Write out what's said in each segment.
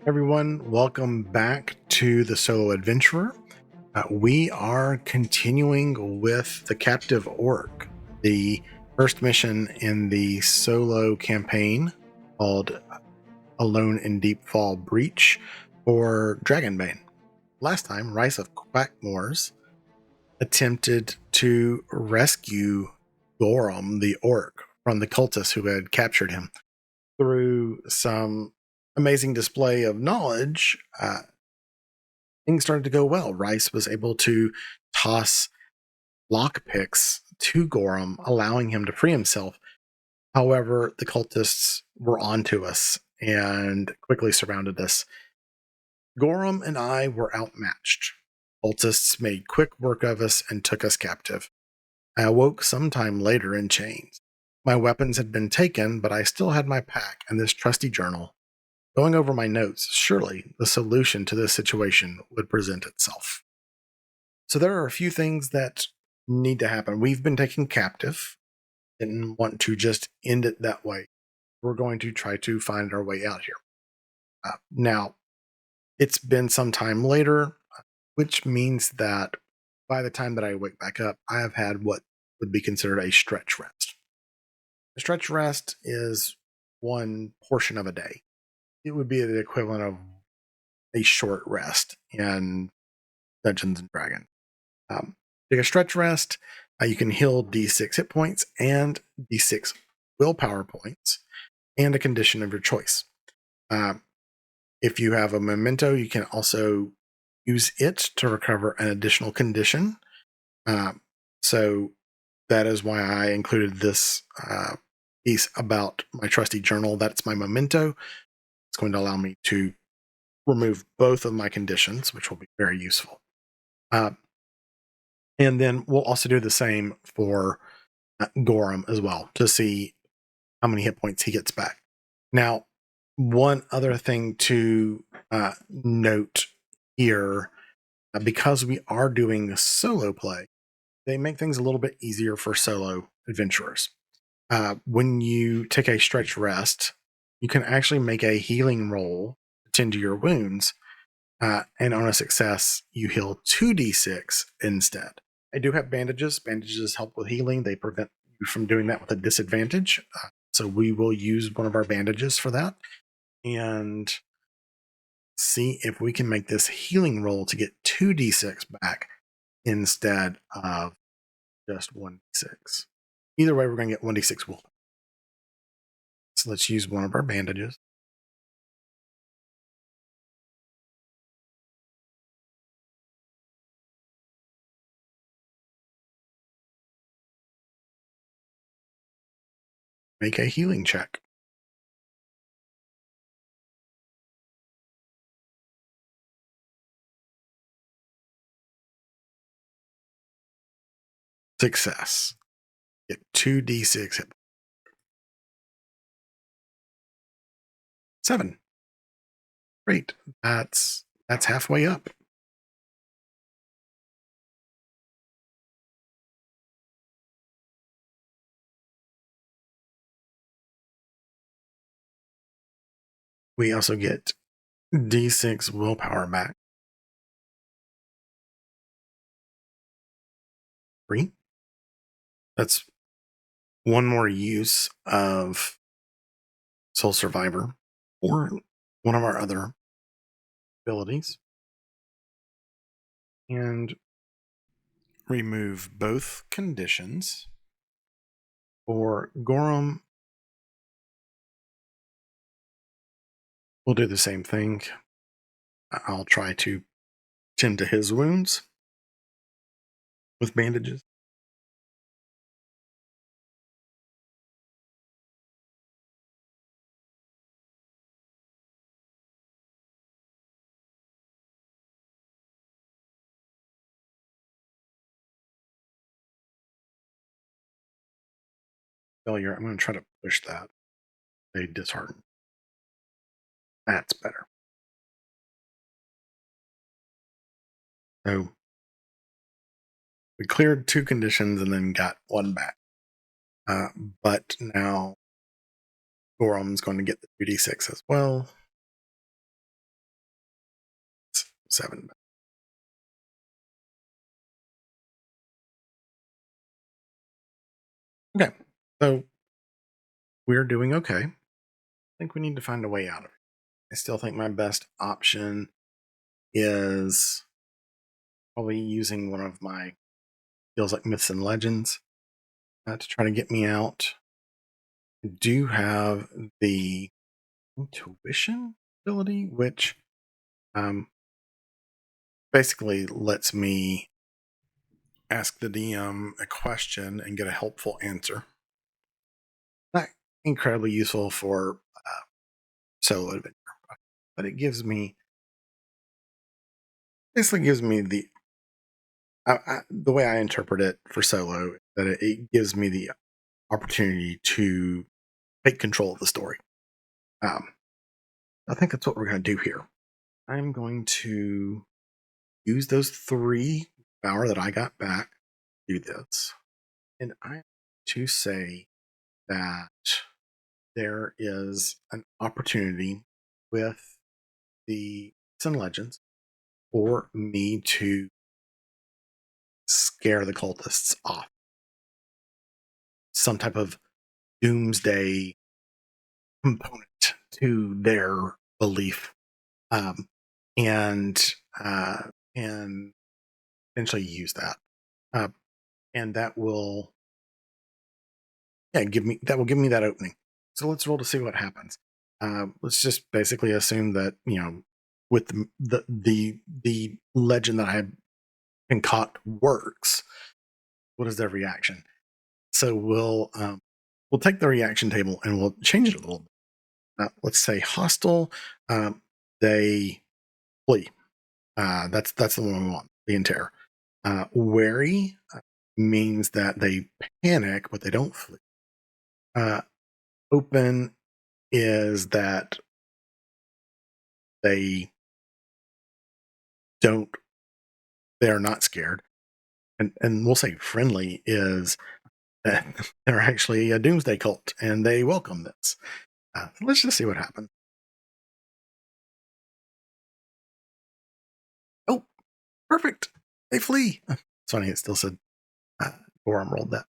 Everyone, welcome back to the Solo Adventurer. We are continuing with the Captive Orc, the first mission in the solo campaign called Alone in Deepfall Breach for Dragonbane. Last time, Rhys of Quack Moors attempted to rescue Gorum, the orc, from the cultists who had captured him. Through some amazing display of knowledge, things started to go well. Rhys was able to toss lockpicks to Gorum, allowing him to free himself. However, the cultists were onto us and quickly surrounded us. Gorum and I were outmatched. Cultists made quick work of us and took us captive. I awoke sometime later in chains. My weapons had been taken, but I still had my pack and this trusty journal. Going over my notes, surely the solution to this situation would present itself. So there are a few things that need to happen. We've been taken captive. Didn't want to just end it that way. We're going to try to find our way out here. Now, it's been some time later, which means that by the time that I wake back up, I have had what would be considered a stretch rest. A stretch rest is one portion of a day. It would be the equivalent of a short rest in Dungeons and Dragons. Take a stretch rest. You can heal D6 hit points and D6 willpower points and a condition of your choice. If you have a memento, you can also use it to recover an additional condition. So that is why I included this piece about my trusty journal. That's my memento. It's going to allow me to remove both of my conditions, which will be very useful. And then we'll also do the same for Gorum as well to see how many hit points he gets back. Now, one other thing to note here, because we are doing solo play, they make things a little bit easier for solo adventurers. When you take a stretch rest, you can actually make a healing roll to tend to your wounds, and on a success, you heal 2d6 instead. I do have bandages. Bandages help with healing. They prevent you from doing that with a disadvantage. So we will use one of our bandages for that and see if we can make this healing roll to get 2d6 back instead of just 1d6. Either way, we're going to get 1d6 will. So let's use one of our bandages. Make a healing check. Success. Get 2d6 hit. 7. Great. That's halfway up. We also get d6 willpower back. 3. That's one more use of Soul Survivor or one of our other abilities. And remove both conditions. For Gorum, we'll do the same thing. I'll try to tend to his wounds with bandages. Failure. I'm going to try to push that. They dishearten. That's better. So we cleared 2 conditions and then got 1 back. But now Gorum's going to get the 2d6 as well. 7. Okay, so we're doing okay. I think we need to find a way out of it. I still think my best option is probably using one of my skills like Myths and Legends to try to get me out. I do have the intuition ability, which basically lets me ask the DM a question and get a helpful answer. Not incredibly useful for solo adventure, but it basically gives me the way I interpret it for solo, that it gives me the opportunity to take control of the story. I think that's what we're going to do here. I'm going to use those 3 power that I got back to do this. And I'm to say that there is an opportunity with the Myths and Legends for me to scare the cultists off. Some type of doomsday component to their belief, um, and and eventually use that, uh, and that will give me that opening. So let's roll to see what happens. Let's just basically assume that with the legend that I concoct works. What is their reaction? So we'll take the reaction table and we'll change it a little bit. Let's say hostile. They flee. That's the one we want. The terror. Wary means that they panic, but they don't flee. Open is that they don't. They are not scared, and we'll say friendly is that they're actually a doomsday cult and they welcome this. Let's just see what happens. Oh, perfect. They flee. It's funny, it still said Gorum rolled that.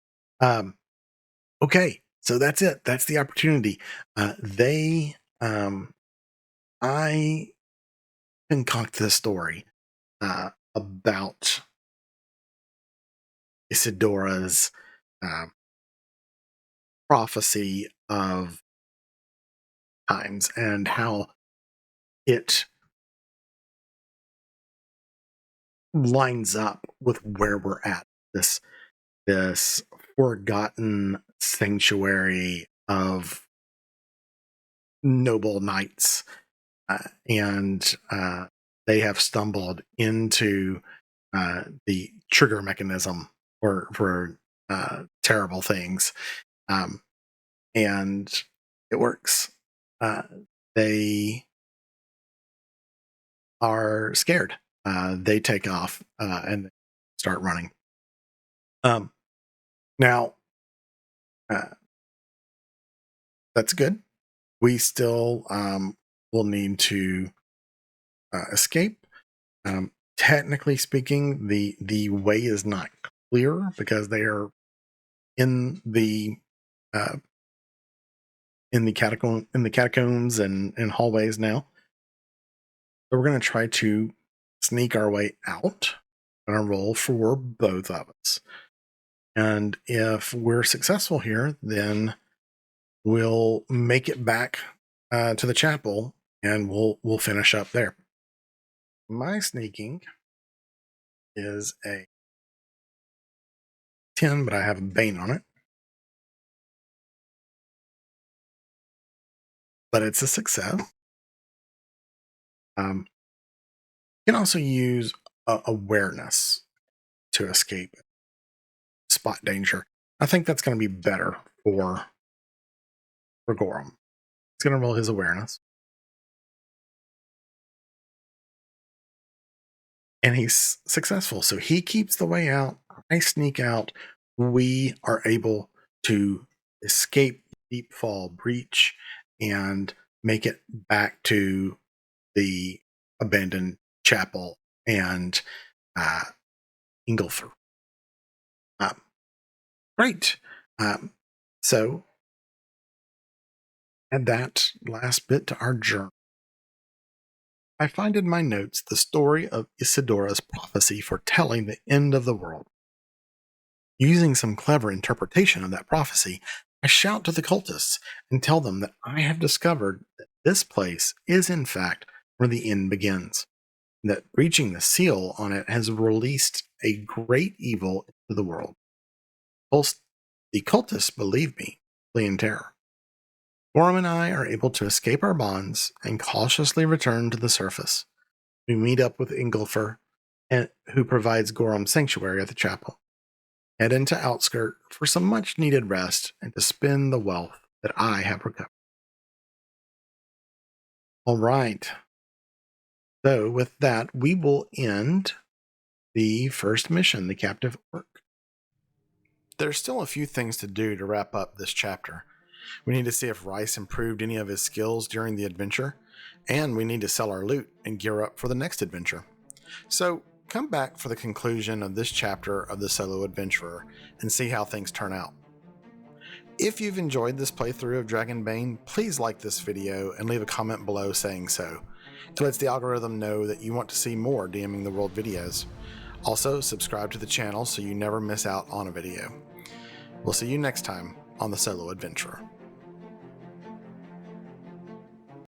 Okay, so that's it. That's the opportunity. I concoct this story about Isidora's prophecy of times and how it lines up with where we're at. This forgotten sanctuary of noble knights, and they have stumbled into the trigger mechanism for terrible things, and it works. They are scared. They take off and start running. Now, that's good. We still will need to escape. Technically speaking, the way is not clear because they are in the catacombs and hallways now. So we're going to try to sneak our way out. I'm going to roll for both of us. And if we're successful here, then we'll make it back to the chapel and we'll finish up there. My sneaking is a 10, but I have a Bane on it. But it's a success. You can also use awareness to escape, spot danger. I think that's going to be better for Gorum. He's going to roll his awareness. And he's successful. So he keeps the way out. I sneak out. We are able to escape the deep fall breach and make it back to the abandoned chapel and Ingolfer. Great. So add that last bit to our journal. I find in my notes the story of Isidora's prophecy foretelling the end of the world. Using some clever interpretation of that prophecy, I shout to the cultists and tell them that I have discovered that this place is in fact where the end begins, and that breaching the seal on it has released a great evil into the world. Whilst the cultists believe me, flee in terror. Gorum and I are able to escape our bonds and cautiously return to the surface. We meet up with Ingolfer, who provides Gorum sanctuary at the chapel. Head into Outskirt for some much needed rest and to spend the wealth that I have recovered. All right. So with that, we will end the first mission, the Captive Orc. There's still a few things to do to wrap up this chapter. We need to see if Rhys improved any of his skills during the adventure, and we need to sell our loot and gear up for the next adventure. So come back for the conclusion of this chapter of the Solo Adventurer and see how things turn out. If you've enjoyed this playthrough of Dragonbane, please like this video and leave a comment below saying so. It lets the algorithm know that you want to see more DMing the World videos. Also, subscribe to the channel so you never miss out on a video. We'll see you next time on the Solo Adventurer.